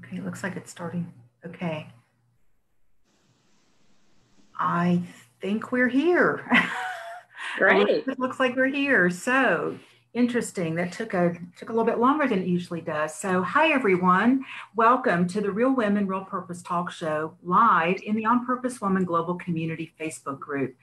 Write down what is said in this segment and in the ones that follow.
Okay, it looks like it's starting. Okay. I think we're here. Great. It looks like we're here. So interesting. That took a little bit longer than it usually does. So hi everyone. Welcome to the Real Women, Real Purpose Talk Show live in the On Purpose Woman Global Community Facebook group.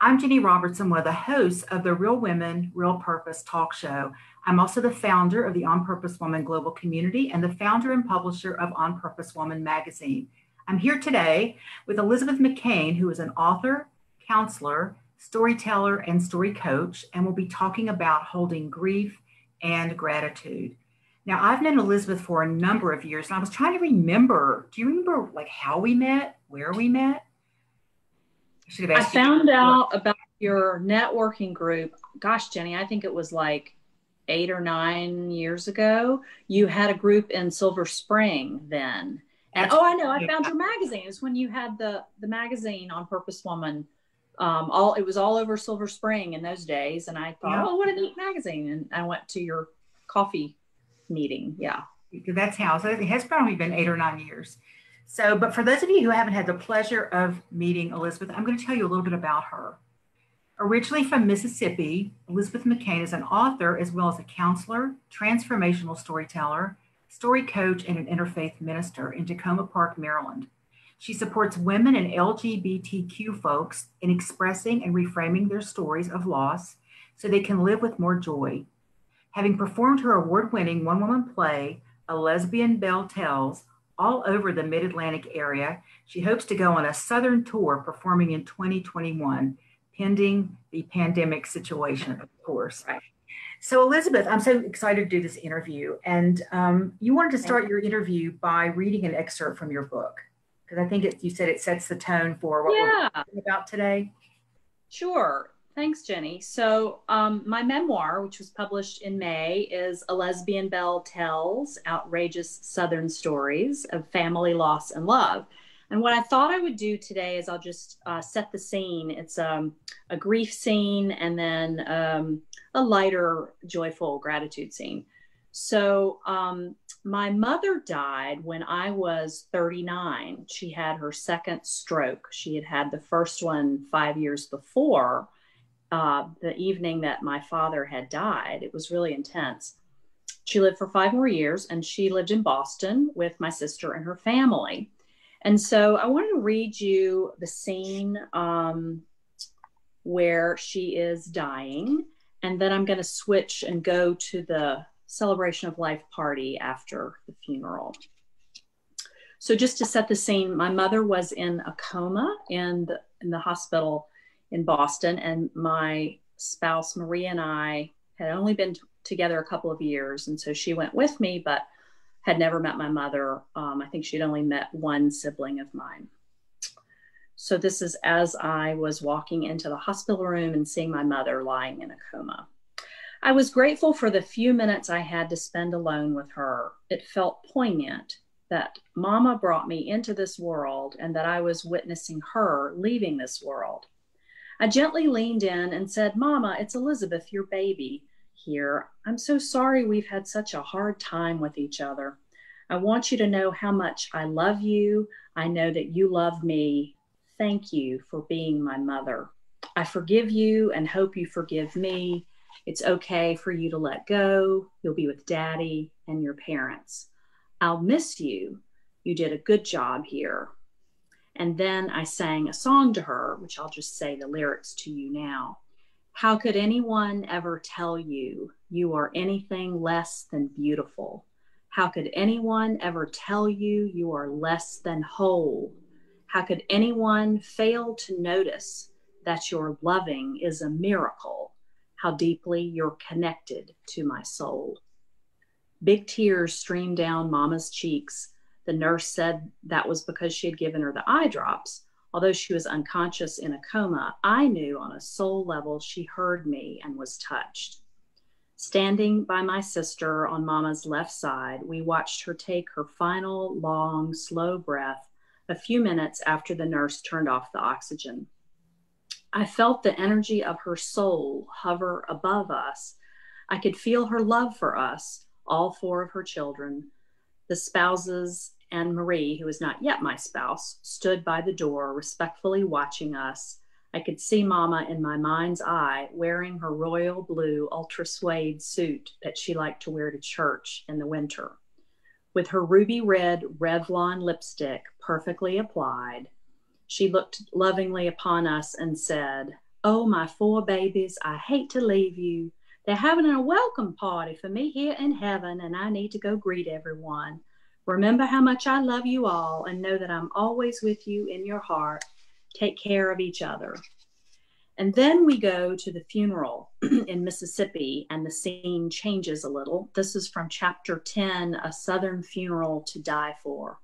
I'm Jenny Robertson, one of the hosts of the Real Women, Real Purpose Talk Show. I'm also the founder of the On Purpose Woman Global Community and the founder and publisher of On Purpose Woman magazine. I'm here today with Elizabeth McCain, who is an author, counselor, storyteller, and story coach, and we'll be talking about holding grief and gratitude. Now, I've known Elizabeth for a number of years, and I was trying to remember. Do you remember like how we met, where we met? I found out about your networking group. Gosh, Jenny, I think it was like 8 or 9 years ago. You had a group in Silver Spring then. And I know, I found your magazine. It's when you had the magazine On Purpose Woman. It was all over Silver Spring in those days. And I thought, oh, what a neat magazine. And I went to your coffee meeting. Yeah. That's how. So it has probably been 8 or 9 years. So, but for those of you who haven't had the pleasure of meeting Elizabeth, I'm going to tell you a little bit about her. Originally from Mississippi, Elizabeth McCain is an author as well as a counselor, transformational storyteller, story coach, and an interfaith minister in Tacoma Park, Maryland. She supports women and LGBTQ folks in expressing and reframing their stories of loss so they can live with more joy. Having performed her award-winning one-woman play, A Lesbian Belle Tells, all over the Mid-Atlantic area, she hopes to go on a Southern tour performing in 2021, pending the pandemic situation, of course. Right. So, Elizabeth, I'm so excited to do this interview. And you wanted to start your interview by reading an excerpt from your book, because I think you said it sets the tone for what we're talking about today. Sure. Thanks, Jenny. So my memoir, which was published in May, is A Lesbian Belle Tells, Outrageous Southern Stories of Family Loss and Love. And what I thought I would do today is I'll just set the scene. It's a grief scene and then a lighter, joyful gratitude scene. So my mother died when I was 39. She had her second stroke. She had had the first one 5 years before. The evening that my father had died. It was really intense. She lived for 5 more years, and she lived in Boston with my sister and her family. And so I wanted to read you the scene where she is dying, and then I'm going to switch and go to the celebration of life party after the funeral. So just to set the scene, my mother was in a coma in the hospital in Boston, and my spouse Maria and I had only been together a couple of years, and so she went with me, but had never met my mother. I think she'd only met one sibling of mine. So this is as I was walking into the hospital room and seeing my mother lying in a coma. I was grateful for the few minutes I had to spend alone with her. It felt poignant that Mama brought me into this world and that I was witnessing her leaving this world. I gently leaned in and said, Mama, it's Elizabeth, your baby, here. I'm so sorry we've had such a hard time with each other. I want you to know how much I love you. I know that you love me. Thank you for being my mother. I forgive you and hope you forgive me. It's okay for you to let go. You'll be with Daddy and your parents. I'll miss you. You did a good job here. And then I sang a song to her, which I'll just say the lyrics to you now. How could anyone ever tell you you are anything less than beautiful? How could anyone ever tell you you are less than whole? How could anyone fail to notice that your loving is a miracle? How deeply you're connected to my soul. Big tears streamed down Mama's cheeks. The nurse said that was because she had given her the eye drops. Although she was unconscious in a coma, I knew on a soul level she heard me and was touched. Standing by my sister on Mama's left side, we watched her take her final, long, slow breath a few minutes after the nurse turned off the oxygen. I felt the energy of her soul hover above us. I could feel her love for us, all 4 of her children, The spouses and Marie, who was not yet my spouse, stood by the door, respectfully watching us. I could see Mama in my mind's eye wearing her royal blue ultra suede suit that she liked to wear to church in the winter. With her ruby red Revlon lipstick perfectly applied, she looked lovingly upon us and said, "Oh, my 4 babies, I hate to leave you. They're having a welcome party for me here in heaven, and I need to go greet everyone. Remember how much I love you all and know that I'm always with you in your heart. Take care of each other." And then we go to the funeral in Mississippi, and the scene changes a little. This is from chapter 10, A Southern Funeral to Die For.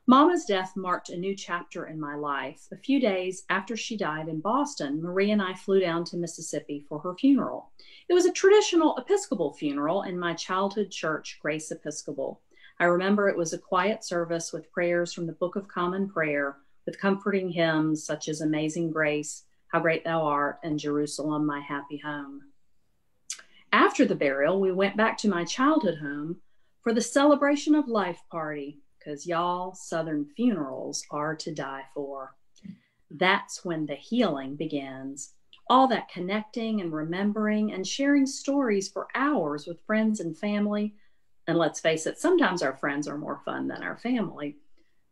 Mama's death marked a new chapter in my life. A few days after she died in Boston, Marie and I flew down to Mississippi for her funeral. It was a traditional Episcopal funeral in my childhood church, Grace Episcopal. I remember it was a quiet service with prayers from the Book of Common Prayer, with comforting hymns such as Amazing Grace, How Great Thou Art, and Jerusalem, My Happy Home. After the burial, we went back to my childhood home for the celebration of life party, because y'all, Southern funerals are to die for. That's when the healing begins. All that connecting and remembering and sharing stories for hours with friends and family. And let's face it, sometimes our friends are more fun than our family.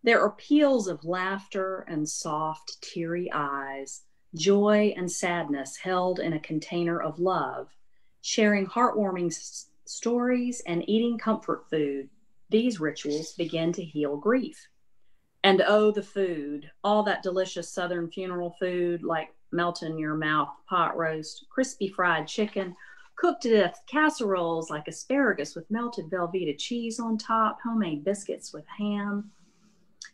There are peals of laughter and soft, teary eyes, joy and sadness held in a container of love, sharing heartwarming stories and eating comfort food. These rituals begin to heal grief. And oh, the food, all that delicious Southern funeral food, like melt in your mouth pot roast, crispy fried chicken, cooked to death casseroles like asparagus with melted Velveeta cheese on top, homemade biscuits with ham.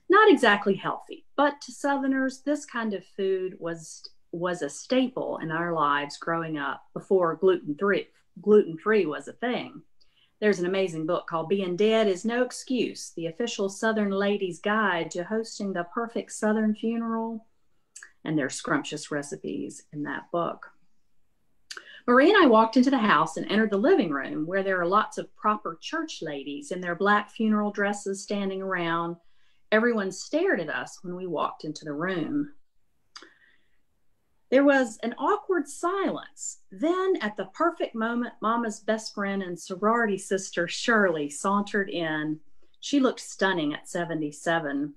Not exactly healthy, but to Southerners, this kind of food was a staple in our lives growing up before gluten-free was a thing. There's an amazing book called Being Dead is No Excuse, the official Southern Ladies' Guide to Hosting the Perfect Southern Funeral. And there's scrumptious recipes in that book. Marie and I walked into the house and entered the living room, where there are lots of proper church ladies in their black funeral dresses standing around. Everyone stared at us when we walked into the room. There was an awkward silence. Then, at the perfect moment, Mama's best friend and sorority sister, Shirley, sauntered in. She looked stunning at 77,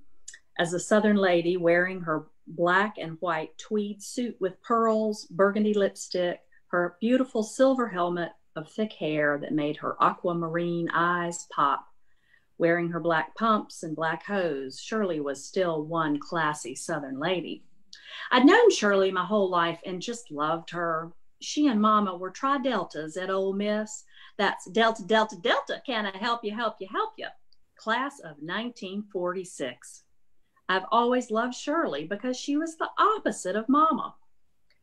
as a Southern lady wearing her black and white tweed suit with pearls, burgundy lipstick, her beautiful silver helmet of thick hair that made her aquamarine eyes pop. Wearing her black pumps and black hose, Shirley was still one classy Southern lady. I'd known Shirley my whole life and just loved her. She and Mama were tri-deltas at Ole Miss. That's Delta, Delta, Delta. Can I help you, help you, help you? Class of 1946. I've always loved Shirley because she was the opposite of Mama.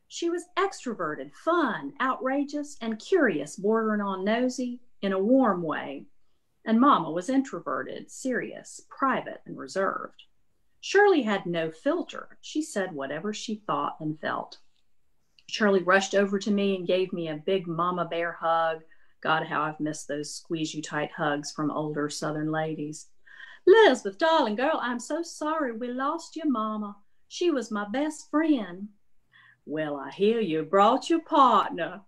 She was extroverted, fun, outrageous, and curious, bordering on nosy in a warm way. And Mama was introverted, serious, private, and reserved. Shirley had no filter. She said whatever she thought and felt. Shirley rushed over to me and gave me a big mama bear hug. God, how I've missed those squeeze-you-tight hugs from older Southern ladies. "Lisbeth, darling girl, I'm so sorry we lost your mama. She was my best friend." "Well, I hear you brought your partner,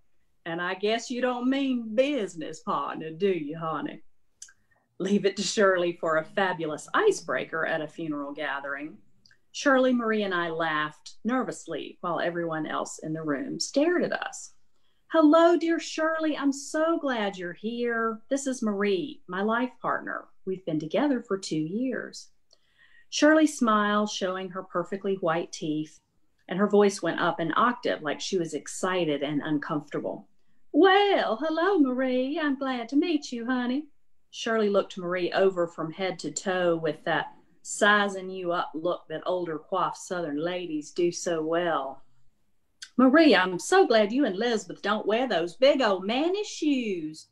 and I guess you don't mean business partner, do you, honey?" Leave it to Shirley for a fabulous icebreaker at a funeral gathering. Shirley, Marie, and I laughed nervously while everyone else in the room stared at us. "Hello, dear Shirley. I'm so glad you're here. This is Marie, my life partner. We've been together for 2 years." Shirley smiled, showing her perfectly white teeth, and her voice went up an octave like she was excited and uncomfortable. "Well, hello, Marie. I'm glad to meet you, honey." Shirley looked Marie over from head to toe with that sizing you up look that older coiffed Southern ladies do so well. "Marie, I'm so glad you and Lisbeth don't wear those big old mannish shoes."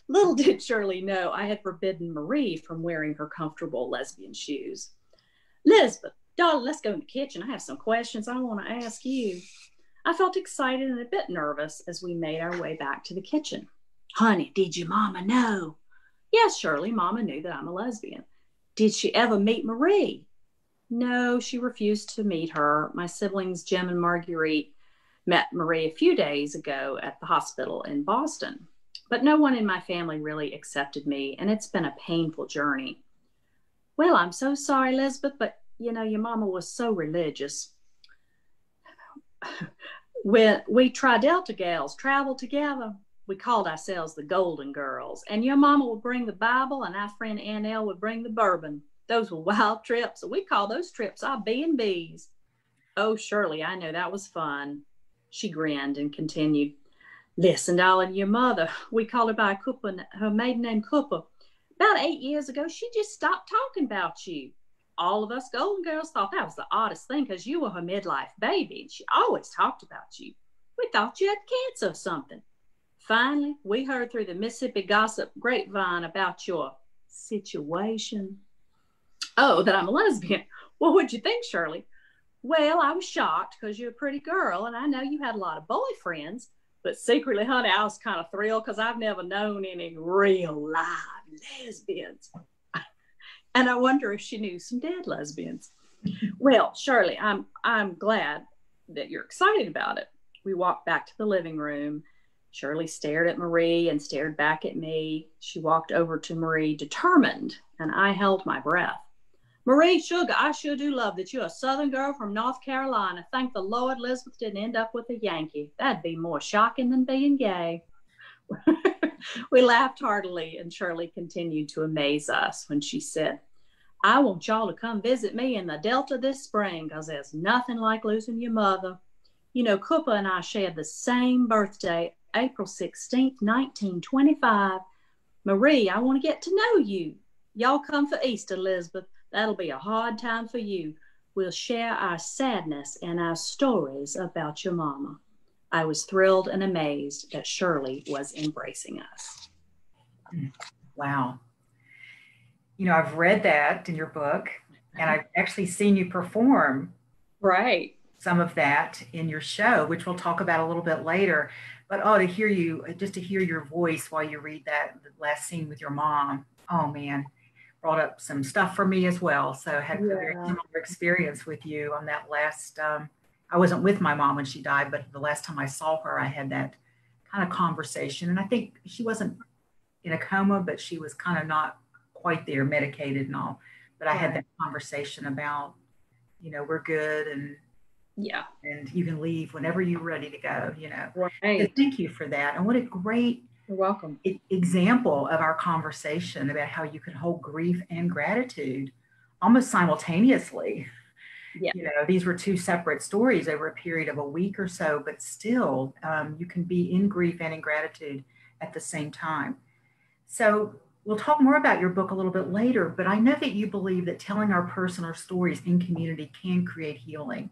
Little did Shirley know I had forbidden Marie from wearing her comfortable lesbian shoes. "Lisbeth, darling, let's go in the kitchen. I have some questions I want to ask you." I felt excited and a bit nervous as we made our way back to the kitchen. "Honey, did your mama know?" Yes, Shirley, Mama knew that I'm a lesbian. Did she ever meet Marie? No, she refused to meet her. My siblings, Jim and Marguerite, met Marie a few days ago at the hospital in Boston. But no one in my family really accepted me, and it's been a painful journey. Well, I'm so sorry, Elizabeth, but your mama was so religious. When we Tri-Delta gals traveled together, we called ourselves the Golden Girls, and your mama would bring the Bible, and our friend Annelle would bring the bourbon. Those were wild trips, so we call those trips our B&Bs. Oh, Shirley, I know that was fun. She grinned and continued, listen, darling, your mother, we called her by her maiden name Cooper. About 8 years ago, she just stopped talking about you. All of us Golden Girls thought that was the oddest thing because you were her midlife baby, and she always talked about you. We thought you had cancer or something. Finally, we heard through the Mississippi gossip grapevine about your situation. Oh, that I'm a lesbian. What would you think, Shirley? Well, I was shocked because you're a pretty girl, and I know you had a lot of boyfriends. But secretly, honey, I was kind of thrilled because I've never known any real live lesbians. And I wonder if she knew some dead lesbians. Well, Shirley, I'm glad that you're excited about it. We walked back to the living room. Shirley stared at Marie and stared back at me. She walked over to Marie, determined, and I held my breath. Marie, sugar, I sure do love that you're a Southern girl from North Carolina. Thank the Lord Elizabeth didn't end up with a Yankee. That'd be more shocking than being gay. We laughed heartily, and Shirley continued to amaze us when she said, I want y'all to come visit me in the Delta this spring because there's nothing like losing your mother. You know, Cooper and I shared the same birthday, April 16th, 1925. Marie, I want to get to know you. Y'all come for Easter, Elizabeth. That'll be a hard time for you. We'll share our sadness and our stories about your mama. I was thrilled and amazed that Shirley was embracing us. Wow. I've read that in your book, and I've actually seen you perform some of that in your show, which we'll talk about a little bit later. But to hear your voice while you read that, the last scene with your mom, oh man, brought up some stuff for me as well. So I had a very similar experience with you on that last, I wasn't with my mom when she died, but the last time I saw her, I had that kind of conversation. And I think she wasn't in a coma, but she was kind of not quite there, medicated and all. But I had that conversation about, we're good, and and you can leave whenever you're ready to go, So thank you for that. And what a great You're welcome. Example of our conversation about how you can hold grief and gratitude almost simultaneously. Yeah. These were two separate stories over a period of a week or so, but still you can be in grief and in gratitude at the same time. So we'll talk more about your book a little bit later, but I know that you believe that telling our personal stories in community can create healing.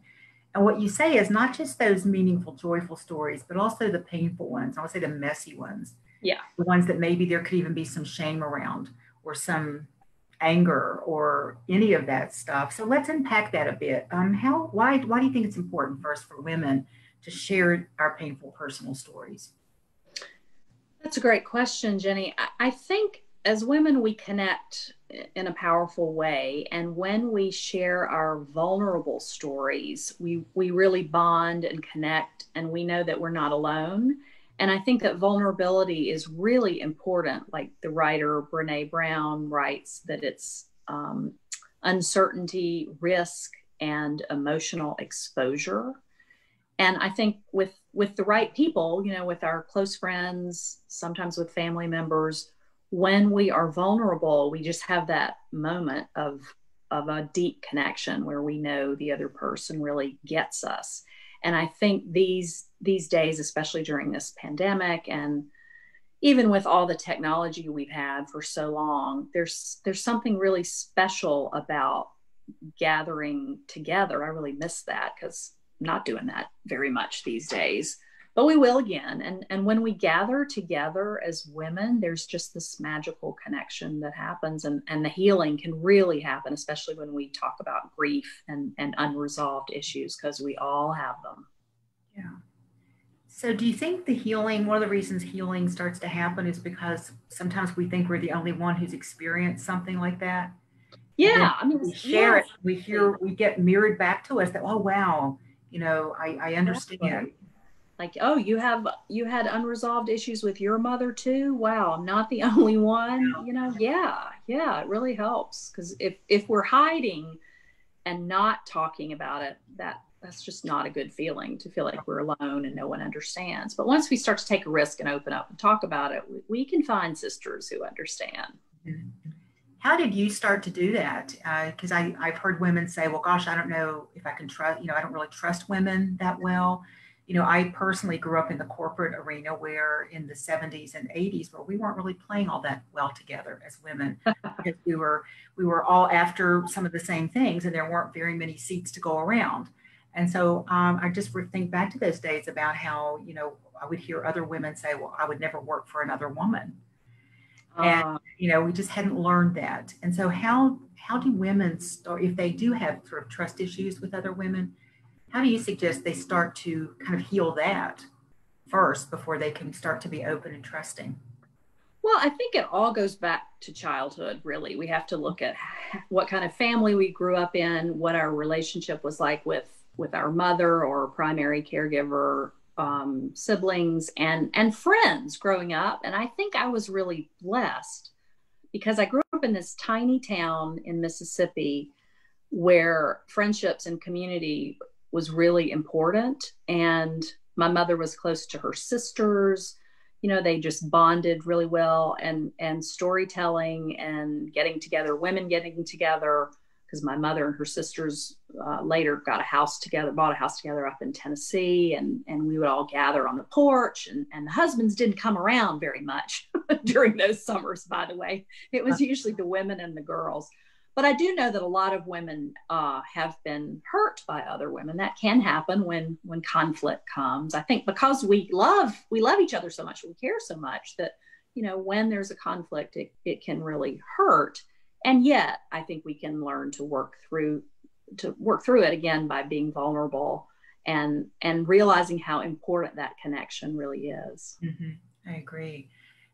And what you say is not just those meaningful, joyful stories, but also the painful ones. I would say the messy ones. Yeah. The ones that maybe there could even be some shame around or some anger or any of that stuff. So let's unpack that a bit. Why do you think it's important first for women to share our painful personal stories? That's a great question, Jenny. I think as women, we connect in a powerful way. And when we share our vulnerable stories, we really bond and connect, and we know that we're not alone. And I think that vulnerability is really important. Like the writer Brene Brown writes, that it's uncertainty, risk, and emotional exposure. And I think with the right people, with our close friends, sometimes with family members, when we are vulnerable, we just have that moment of a deep connection where we know the other person really gets us. And I think these days, especially during this pandemic, and even with all the technology we've had for so long, there's something really special about gathering together. I really miss that because I'm not doing that very much these days. But we will again. And when we gather together as women, there's just this magical connection that happens, and the healing can really happen, especially when we talk about grief and unresolved issues, because we all have them. Yeah. So do you think the healing, one of the reasons healing starts to happen is because sometimes we think we're the only one who's experienced something like that? And then Yeah, I mean, we share yeah, it, we hear, we get mirrored back to us that, oh, wow, I exactly. understand. Like, oh, you had unresolved issues with your mother too? Wow, I'm not the only one. Yeah, yeah, it really helps because if we're hiding and not talking about it, that's just not a good feeling to feel like we're alone and no one understands. But once we start to take a risk and open up and talk about it, we can find sisters who understand. Mhm. How did you start to do that? Because I've heard women say, well, gosh, I don't know if I can trust, I don't really trust women that well. I personally grew up in the corporate arena where in the 70s and 80s, where we weren't really playing all that well together as women because we were all after some of the same things and there weren't very many seats to go around. And so I just think back to those days about how, I would hear other women say, well, I would never work for another woman. And Uh, we just hadn't learned that. And so how do women start if they do have sort of trust issues with other women? How do you suggest they start to kind of heal that first before they can start to be open and trusting? well, I think it all goes back to childhood, really. We have to look at what kind of family we grew up in, what our relationship was like with our mother or primary caregiver, siblings, and friends growing up. And I think I was really blessed because I grew up in this tiny town in Mississippi where friendships and community was really important. And my mother was close to her sisters. They just bonded really well, and storytelling and getting together, women getting together, because my mother and her sisters later got a house together, bought a house together up in Tennessee, and we would all gather on the porch, and the husbands didn't come around very much during those summers, by the way. It was usually the women and the girls. But I do know that a lot of women have been hurt by other women. That can happen when conflict comes. I think because we love each other so much, we care so much that when there's a conflict, it can really hurt. And yet, I think we can learn to work through it again by being vulnerable and realizing how important that connection really is. I agree.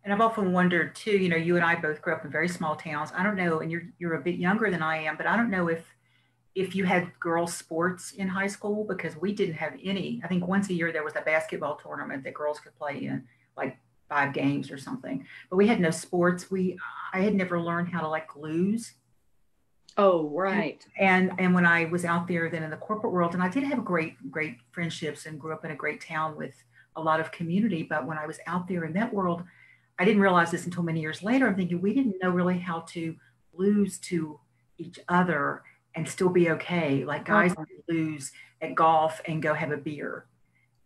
And I've often wondered too, you and I both grew up in very small towns. I don't know, and you're a bit younger than I am, but I don't know if you had girls sports in high school because we didn't have any. I think once a year there was a basketball tournament that girls could play in, like 5 games or something. But we had no sports. I had never learned how to like lose. Oh, And right. and when I was out there then in the corporate world, and I did have great friendships and grew up in a great town with a lot of community. But when I was out there in that world, I didn't realize this until many years later. I'm thinking we didn't know really how to lose to each other and still be okay. Like guys Uh, lose at golf and go have a beer.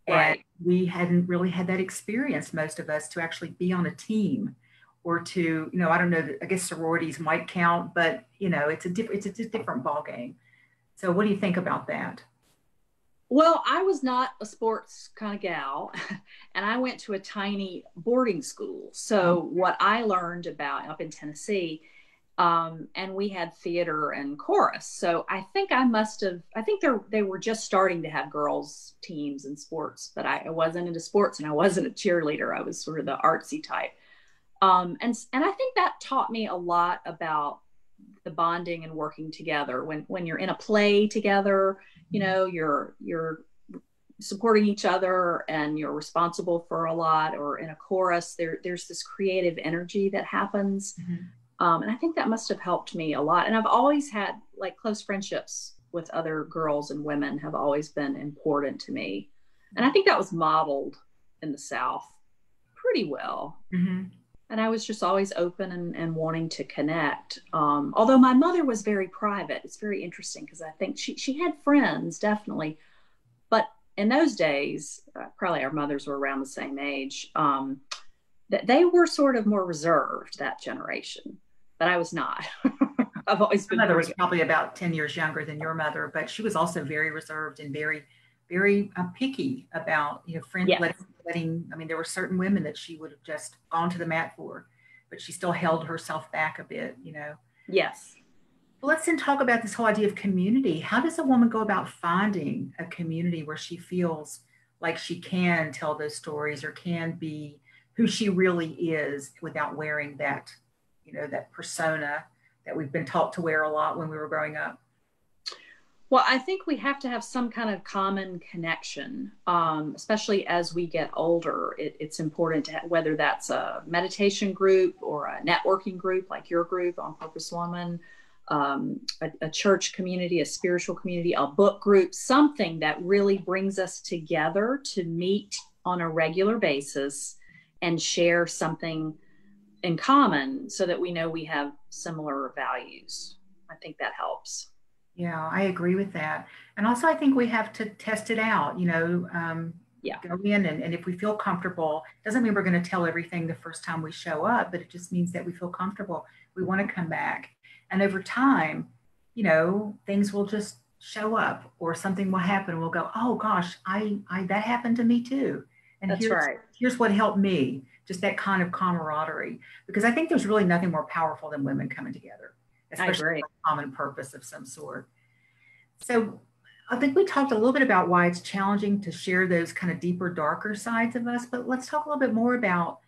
And right. we hadn't really had that experience, most of us, to actually be on a team or to, I don't know, I guess sororities might count, but it's a different ball game. So what do you think about that? Well, I was not a sports kind of gal, and I went to a tiny boarding school. Um, So, what I learned about up in Tennessee, and we had theater and chorus. So, I think they were just starting to have girls' teams and sports, but I wasn't into sports and I wasn't a cheerleader. I was sort of the artsy type. And I think that taught me a lot about the bonding and working together when you're in a play together. You're supporting each other and you're responsible for a lot. Or in a chorus, there's this creative energy that happens. mhm. And I think that must have helped me a lot. And I've always had like close friendships with other girls, and women have always been important to me. And I think that was modeled in the South pretty well. Mhm. And I was just always open and wanting to connect. Although my mother was very private. It's very interesting because I think she had friends, definitely. But in those days, probably our mothers were around the same age, that they were sort of more reserved, that generation. But I was not. I've always My been mother was pretty. probably about 10 years younger than your mother, but she was also very reserved and very picky about, friend Yes. letting, I mean, there were certain women that she would have just gone to the mat for, but she still held herself back a bit. Yes. But let's then talk about this whole idea of community. How does a woman go about finding a community where she feels like she can tell those stories or can be who she really is without wearing that, that persona that we've been taught to wear a lot when we were growing up? Well, I think we have to have some kind of common connection, especially as we get older. It's important to have, whether that's a meditation group or a networking group like your group, On Purpose Woman, a church community, a spiritual community, a book group, something that really brings us together to meet on a regular basis and share something in common so that we know we have similar values. I think that helps. Yeah, I agree with that. And also, I think we have to test it out, Yeah, go in and if we feel comfortable, doesn't mean we're going to tell everything the first time we show up, but it just means that we feel comfortable. We want to come back. And over time, things will just show up or something will happen. We'll go, oh gosh, I that happened to me too. And that's right. here's what helped me, just that kind of camaraderie. Because I think there's really nothing more powerful than women coming together, especially for a common purpose of some sort. So I think we talked a little bit about why it's challenging to share those kind of deeper, darker sides of us, but let's talk a little bit more about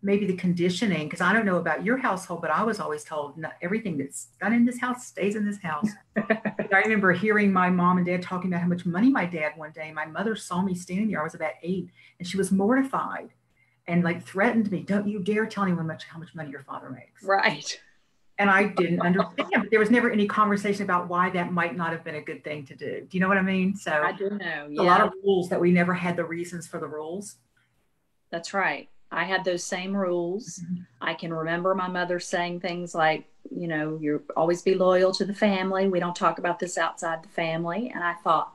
maybe the conditioning, because I don't know about your household, but I was always told everything that's done in this house stays in this house. I remember hearing my mom and dad talking about how much money my dad one day, my mother saw me standing there, I was about 8, and she was mortified and like threatened me, don't you dare tell anyone how much money your father makes. Right. And I didn't understand, but there was never any conversation about why that might not have been a good thing to do. Do you know what I mean? So I do know. Yeah. A lot of rules that we never had the reasons for the rules. That's right. I had those same rules. Mm-hmm. I can remember my mother saying things like, you always be loyal to the family. We don't talk about this outside the family. And I thought,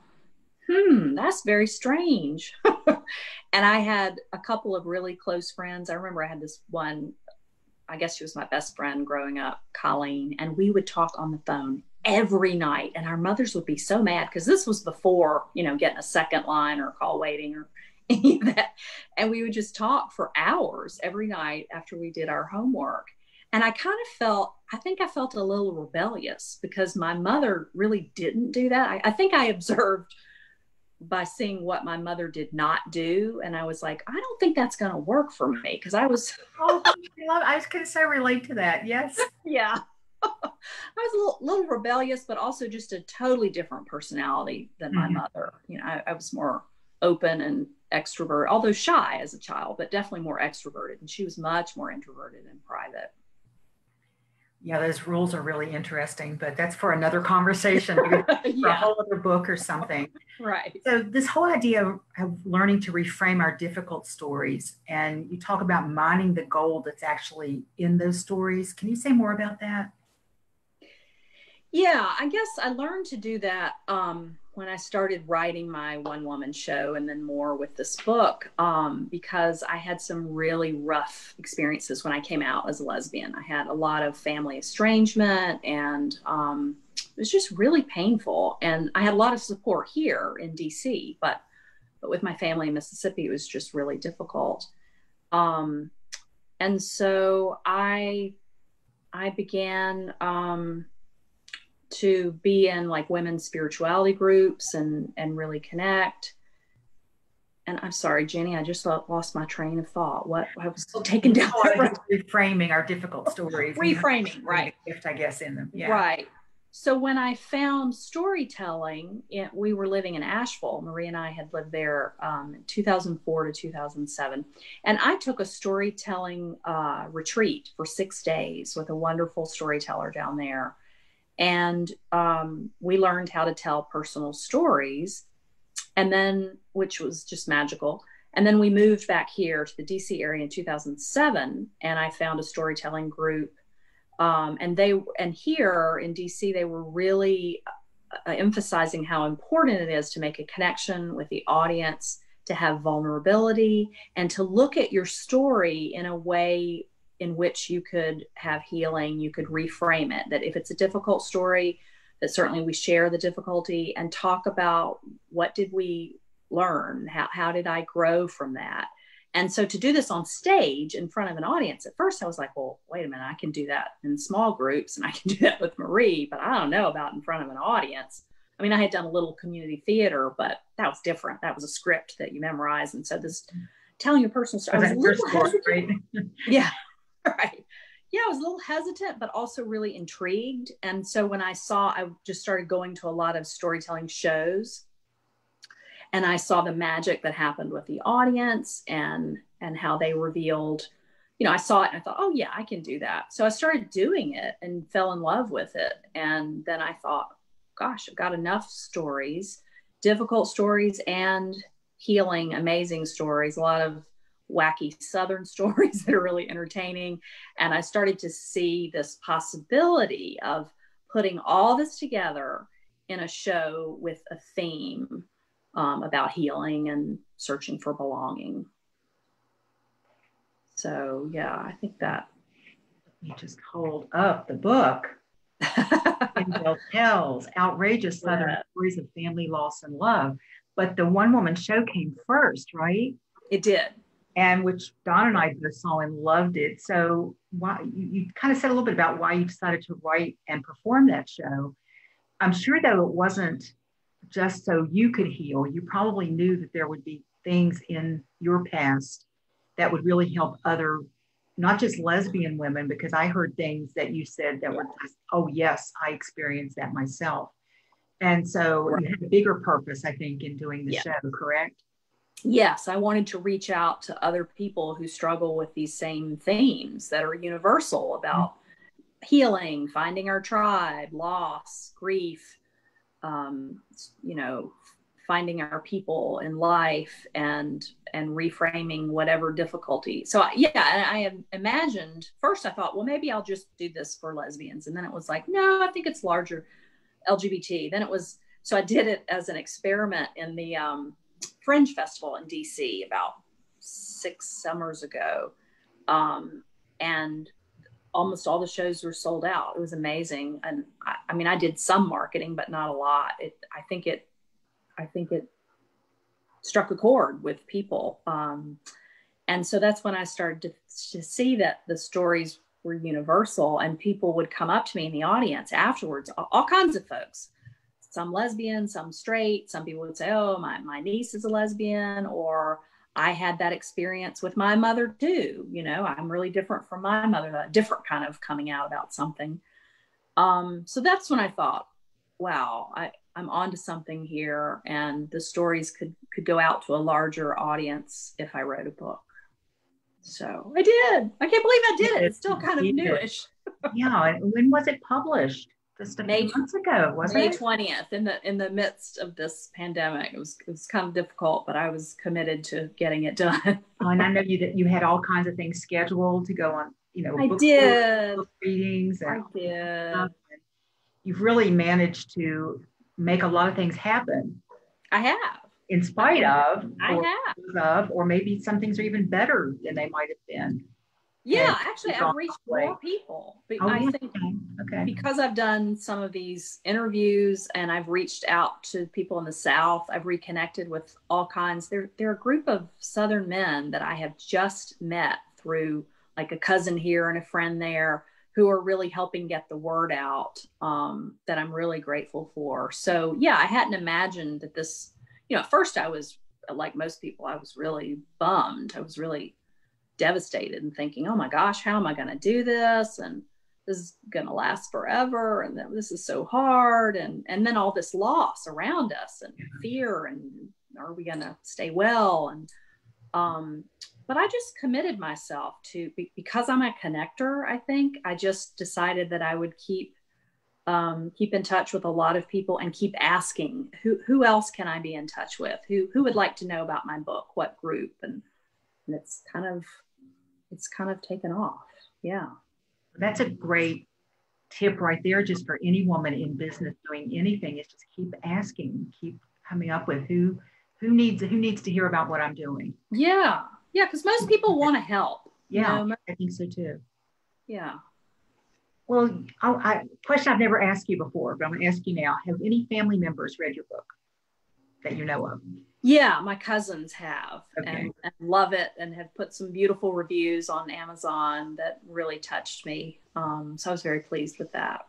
that's very strange. And I had a couple of really close friends. I remember I had this one, I guess she was my best friend growing up, Colleen, and we would talk on the phone every night. And our mothers would be so mad because this was before, getting a second line or call waiting or any of that. And we would just talk for hours every night after we did our homework. And I think I felt a little rebellious because my mother really didn't do that. I think I observed by seeing what my mother did not do. And I was like, I don't think that's going to work for me. Cause I was, I was going to say relate to that. Yes. Yeah. I was a little rebellious, but also just a totally different personality than my mother. I was more open and extrovert, although shy as a child, but definitely more extroverted. And she was much more introverted and private. Yeah, those rules are really interesting, but that's for another conversation, for a whole other book or something. Right. So this whole idea of learning to reframe our difficult stories, and you talk about mining the gold that's actually in those stories. Can you say more about that? Yeah, I guess I learned to do that when I started writing my one-woman show and then more with this book, because I had some really rough experiences when I came out as a lesbian. I had a lot of family estrangement and it was just really painful. And I had a lot of support here in DC, but with my family in Mississippi, it was just really difficult. And so I began to be in like women's spirituality groups and really connect. And I'm sorry, Jenny, I just lost my train of thought. What I was taken down. Reframing our difficult stories. Reframing, right. Gift, I guess, in them. Yeah. Right. So when I found storytelling, we were living in Asheville. Marie and I had lived there 2004 to 2007. And I took a storytelling retreat for 6 days with a wonderful storyteller down there. And we learned how to tell personal stories, and then, which was just magical. And then we moved back here to the DC area in 2007, and I found a storytelling group. And here in DC, they were really emphasizing how important it is to make a connection with the audience, to have vulnerability, and to look at your story in a way in which you could have healing, you could reframe it, that if it's a difficult story, that certainly we share the difficulty and talk about what did we learn? How did I grow from that? And so to do this on stage in front of an audience, at first I was like, well, wait a minute, I can do that in small groups and I can do that with Marie, but I don't know about in front of an audience. I mean, I had done a little community theater, but that was different. That was a script that you memorize. And so this telling a personal story, I was a little hesitant. Right? Yeah, right. Yeah, I was a little hesitant, but also really intrigued. And so when I just started going to a lot of storytelling shows, and I saw the magic that happened with the audience and how they revealed, I saw it and I thought, oh yeah, I can do that. So I started doing it and fell in love with it. And then I thought, gosh, I've got enough stories, difficult stories and healing, amazing stories, a lot of wacky Southern stories that are really entertaining. And I started to see this possibility of putting all this together in a show with a theme about healing and searching for belonging. So yeah, I think that. Let me just hold up the book. Indell Tells Outrageous Southern Stories of Family Loss and Love. But the one woman show came first, right? It did. And which Don and I both saw and loved it. So why you kind of said a little bit about why you decided to write and perform that show. I'm sure though it wasn't just so you could heal. You probably knew that there would be things in your past that would really help other, not just lesbian women, because I heard things that you said that were just, oh yes, I experienced that myself. And so you had a bigger purpose, I think, in doing the show, correct? Yes, I wanted to reach out to other people who struggle with these same themes that are universal about healing, finding our tribe, loss, grief, finding our people in life and reframing whatever difficulty. So yeah, I imagined first, I thought, well, maybe I'll just do this for lesbians. And then it was like, no, I think it's larger LGBT. Then it was, so I did it as an experiment in the Fringe Festival in DC about 6 summers ago. And almost all the shows were sold out. It was amazing. And I mean, I did some marketing, but not a lot. I think it struck a chord with people. And so that's when I started to see that the stories were universal, and people would come up to me in the audience afterwards, all kinds of folks, some lesbian, some straight. Some people would say, oh, my niece is a lesbian, or I had that experience with my mother too. I'm really different from my mother, a different kind of coming out about something. So that's when I thought, wow, I'm onto something here, and the stories could go out to a larger audience if I wrote a book. So I did. I can't believe I did it. It's still kind of newish. Yeah. And when was it published? Just a few months ago, wasn't it? May 20th, in the midst of this pandemic. It was kind of difficult, but I was committed to getting it done. Oh, and I know that you had all kinds of things scheduled to go on, book readings. I did. You've really managed to make a lot of things happen. I have. In spite of, or maybe some things are even better than they might have been. Yeah, actually, I've reached more people. But I think because I've done some of these interviews and I've reached out to people in the South, I've reconnected with all kinds. They're a group of Southern men that I have just met through like a cousin here and a friend there, who are really helping get the word out, that I'm really grateful for. So yeah, I hadn't imagined that this, at first I was, like most people, I was really bummed. I was really devastated and thinking, oh my gosh, how am I going to do this? And this is going to last forever. And then this is so hard. And then all this loss around us and fear, and are we going to stay well? And, but I just committed myself to, because I'm a connector, I think I just decided that I would keep in touch with a lot of people and keep asking who else can I be in touch with? Who would like to know about my book? What group? And it's kind of taken off. Yeah. That's a great tip right there, just for any woman in business doing anything, is just keep asking, keep coming up with who needs to hear about what I'm doing. Yeah. Yeah. Because most people want to help. Yeah. I think so too. Yeah. Well, question I've never asked you before, but I'm going to ask you now. Have any family members read your book that you know of? Yeah, my cousins have, and love it, and have put some beautiful reviews on Amazon that really touched me. So I was very pleased with that.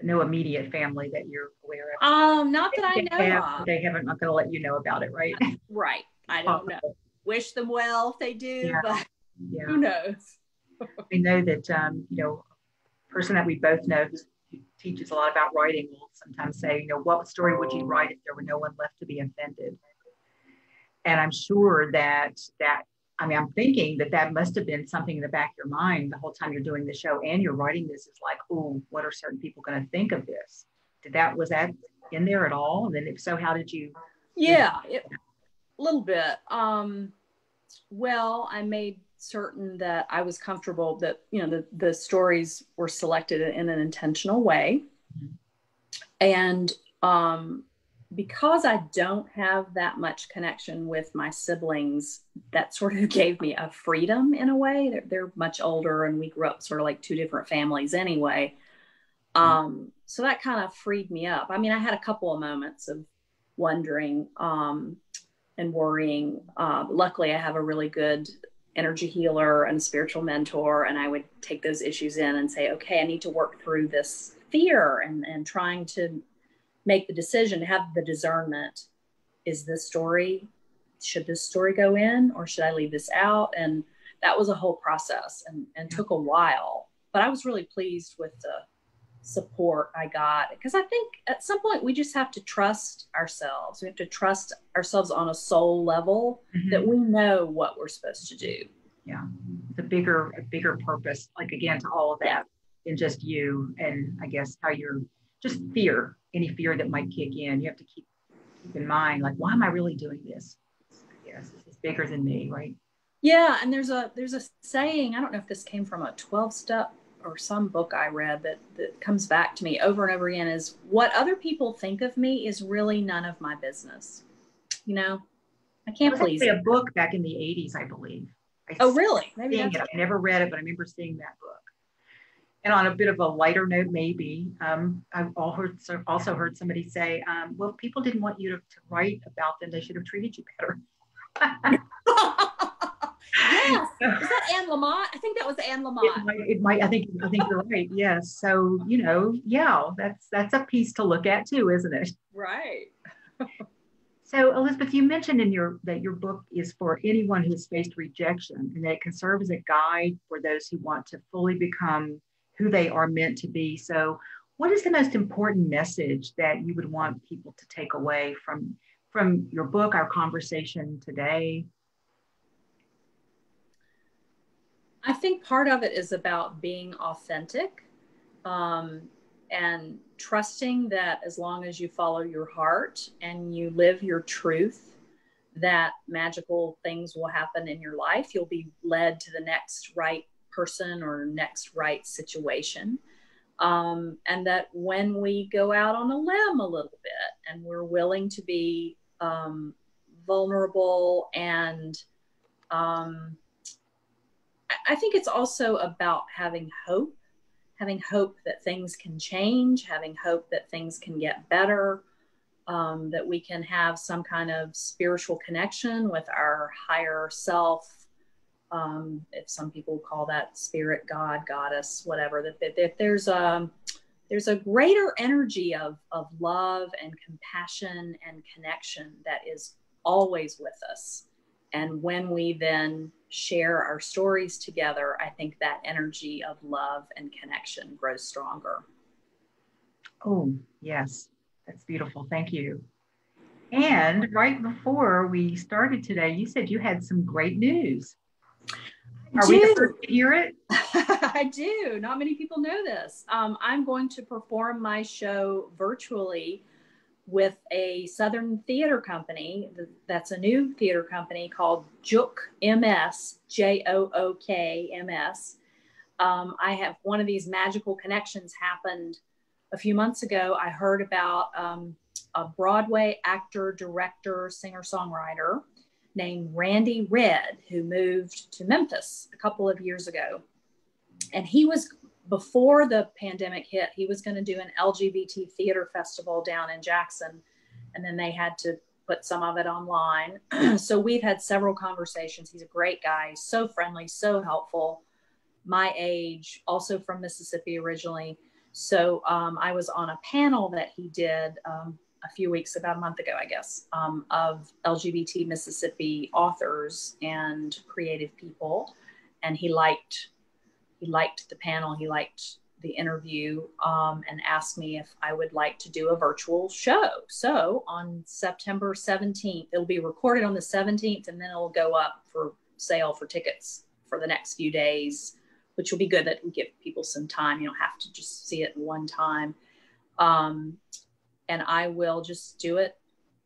no immediate family that you're aware of. Not that I know of. They haven't, not going to let you know about it, right? Right. I don't know. Wish them well if they do, but who knows? I know that, a person that we both know who teaches a lot about writing will sometimes say, what story would you write if there were no one left to be offended? And I'm sure I'm thinking that must have been something in the back of your mind the whole time you're doing the show and you're writing this. Is like, oh, what are certain people going to think of this? Was that in there at all? And then if so, how did you? Yeah, a little bit. Well, I made certain that I was comfortable that, the stories were selected in an intentional way. And because I don't have that much connection with my siblings, that sort of gave me a freedom in a way. They're much older and we grew up sort of like two different families anyway. So that kind of freed me up. I mean, I had a couple of moments of wondering and worrying. Luckily, I have a really good energy healer and spiritual mentor, and I would take those issues in and say, okay, I need to work through this fear and trying to make the decision, to have the discernment. Should this story go in, or should I leave this out? And that was a whole process and took a while, but I was really pleased with the support I got, because I think at some point we just have to trust ourselves. We have to trust ourselves on a soul level, that we know what we're supposed to do. Yeah. It's a bigger purpose, like, again, to all of that than just you. And I guess how you're just any fear that might kick in, you have to keep in mind, like, why am I really doing this? Yes, it's bigger than me, right? Yeah. And there's a saying, I don't know if this came from a 12-step or some book I read that comes back to me over and over again, is what other people think of me is really none of my business. I can't please a book back in the 80s, I believe. Oh, really? Maybe I never read it, but I remember seeing that book. And on a bit of a lighter note, maybe, I've also heard somebody say, well, people didn't want you to write about them. They should have treated you better. Yes. Is that Anne Lamott? I think that was Anne Lamott. It might. I think you're right. Yes. So, that's a piece to look at too, isn't it? Right. So, Elizabeth, you mentioned that your book is for anyone who has faced rejection, and that it can serve as a guide for those who want to fully become who they are meant to be. So, what is the most important message that you would want people to take away from your book, our conversation today? I think part of it is about being authentic, and trusting that as long as you follow your heart and you live your truth, that magical things will happen in your life. You'll be led to the next right person or next right situation. And that when we go out on a limb a little bit and we're willing to be vulnerable, and I think it's also about having hope that things can change, having hope that things can get better, that we can have some kind of spiritual connection with our higher self. If some people call that spirit, God, goddess, whatever, that there's a greater energy of love and compassion and connection that is always with us. And when we then share our stories together, I think that energy of love and connection grows stronger. Oh, yes. That's beautiful. Thank you. And right before we started today, you said you had some great news. Are we the first to hear it? I do. Not many people know this. I'm going to perform my show virtually with a Southern theater company. That's a new theater company called Jook MS, Jook MS. I have one of these magical connections happened a few months ago. I heard about a Broadway actor, director, singer-songwriter named Randy Red, who moved to Memphis a couple of years ago. And he was, before the pandemic hit, he was going to do an LGBT theater festival down in Jackson. And then they had to put some of it online. So we've had several conversations. He's a great guy, so friendly, so helpful, my age, also from Mississippi originally. So I was on a panel that he did a few weeks, about a month ago, I guess, of LGBT Mississippi authors and creative people. And he liked the panel. He liked the interview, and asked me if I would like to do a virtual show. So on September 17th, it'll be recorded on the 17th, and then it'll go up for sale for tickets for the next few days, which will be good that we give people some time. You don't have to just see it one time. And I will just do it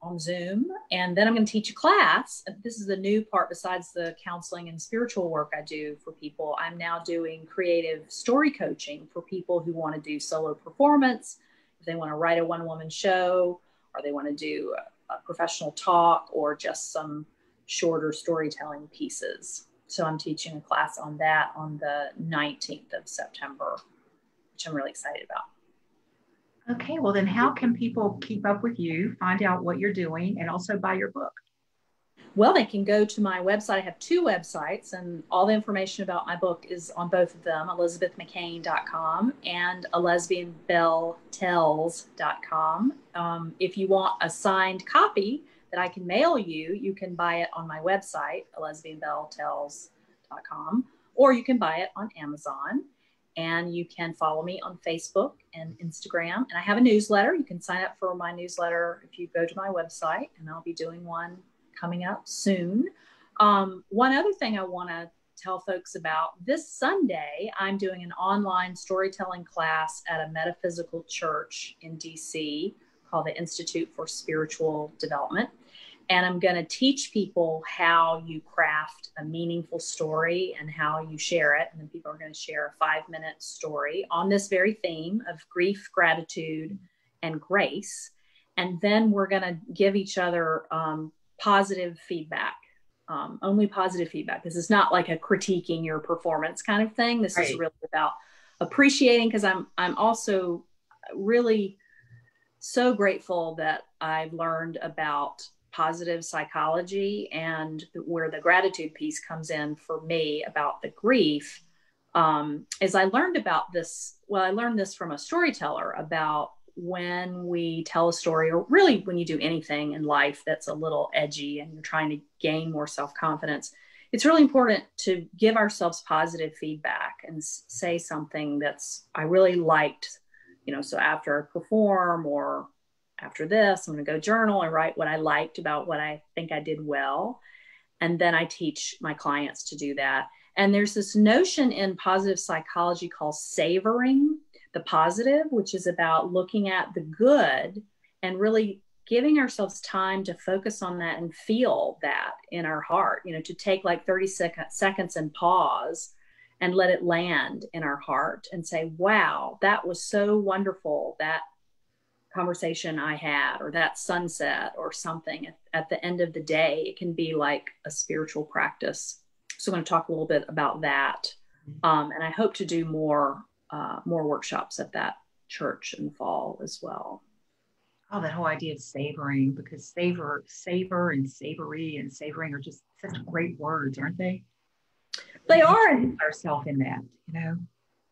on Zoom. And then I'm going to teach a class. This is the new part besides the counseling and spiritual work I do for people. I'm now doing creative story coaching for people who want to do solo performance, if they want to write a one-woman show, or they want to do a professional talk, or just some shorter storytelling pieces. So I'm teaching a class on that on the 19th of September, which I'm really excited about. Okay, well then how can people keep up with you, find out what you're doing, and also buy your book? Well, they can go to my website. I have two websites, and all the information about my book is on both of them, elizabethmccain.com and alesbianbelletells.com. If you want a signed copy that I can mail you, you can buy it on my website, lesbianbelletells.com, or you can buy it on Amazon. And you can follow me on Facebook and Instagram. And I have a newsletter. You can sign up for my newsletter if you go to my website, and I'll be doing one coming up soon. One other thing I want to tell folks about, this Sunday, I'm doing an online storytelling class at a metaphysical church in DC called the Institute for Spiritual Development. And I'm going to teach people how you craft a meaningful story and how you share it. And then people are going to share a 5-minute story on this very theme of grief, gratitude, and grace. And then we're going to give each other positive feedback, only positive feedback. This is not like a critiquing your performance kind of thing. This is really about appreciating, because I'm also really so grateful that I've learned about positive psychology, and where the gratitude piece comes in for me about the grief, is I learned about this. Well, I learned this from a storyteller about when we tell a story, or really when you do anything in life that's a little edgy and you're trying to gain more self-confidence, it's really important to give ourselves positive feedback and say something that's, I really liked, so after I perform, or after this, I'm going to go journal and write what I liked about what I think I did well. And then I teach my clients to do that. And there's this notion in positive psychology called savoring the positive, which is about looking at the good and really giving ourselves time to focus on that and feel that in our heart, to take like 30 seconds and pause and let it land in our heart and say, wow, that was so wonderful, that conversation I had, or that sunset, or something at the end of the day. It can be like a spiritual practice. So I'm going to talk a little bit about that. And I hope to do more workshops at that church in the fall as well. Oh, that whole idea of savoring, because savor and savory and savoring are just such great words, aren't they? They are. Ourselves in that,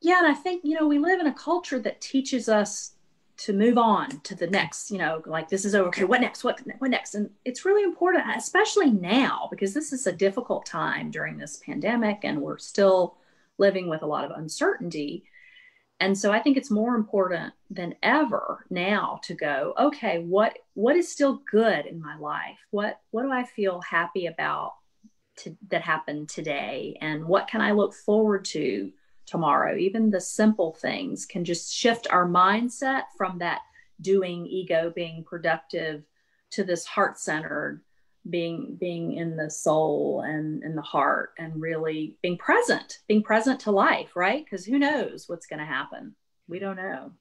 Yeah. And I think, we live in a culture that teaches us to move on to the next, like this is over. Okay, what next? What next? And it's really important, especially now, because this is a difficult time during this pandemic, and we're still living with a lot of uncertainty. And so I think it's more important than ever now to go, okay, what is still good in my life? What do I feel happy about that happened today? And what can I look forward to tomorrow? Even the simple things can just shift our mindset from that doing ego, being productive, to this heart-centered, being in the soul and in the heart, and really being present to life, right? Because who knows what's going to happen? We don't know.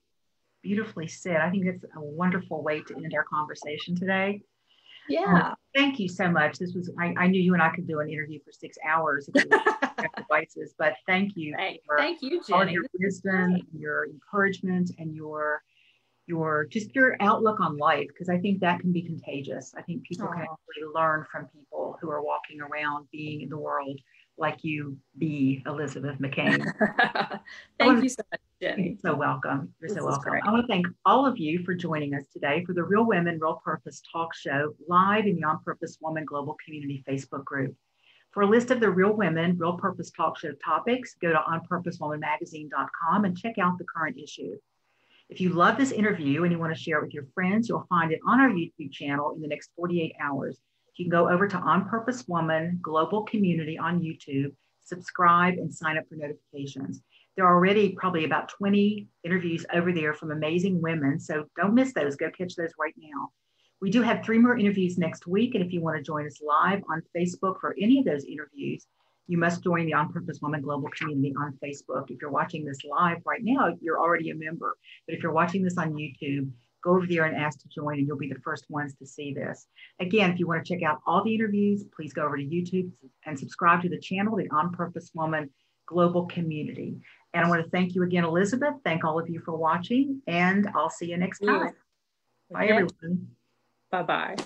Beautifully said. I think that's a wonderful way to end our conversation today. Yeah. Thank you so much. This was, I knew you and I could do an interview for 6 hours if we had devices, but thank you. Thank you, Jenny. All of your wisdom, your encouragement, and your outlook on life, because I think that can be contagious. I think people can actually learn from people who are walking around, being in the world like you be Elizabeth McCain. Thank you so much, Jenny. You're so welcome. You're so welcome. Great. I want to thank all of you for joining us today for the Real Women, Real Purpose talk show live in the On Purpose Woman Global Community Facebook group. For a list of the Real Women, Real Purpose talk show topics, go to onpurposewomanmagazine.com and check out the current issue. If you love this interview and you want to share it with your friends, you'll find it on our YouTube channel in the next 48 hours. You can go over to On Purpose Woman Global Community on YouTube, subscribe, and sign up for notifications. There are already probably about 20 interviews over there from amazing women, so don't miss those. Go catch those right now. We do have 3 more interviews next week, and if you want to join us live on Facebook for any of those interviews, you must join the On Purpose Woman Global Community on Facebook. If you're watching this live right now, you're already a member. But if you're watching this on YouTube, go over there and ask to join, and you'll be the first ones to see this. Again, if you want to check out all the interviews, please go over to YouTube and subscribe to the channel, the On Purpose Woman Global Community. And I want to thank you again, Elizabeth. Thank all of you for watching, and I'll see you next time. Bye, everyone. Bye-bye.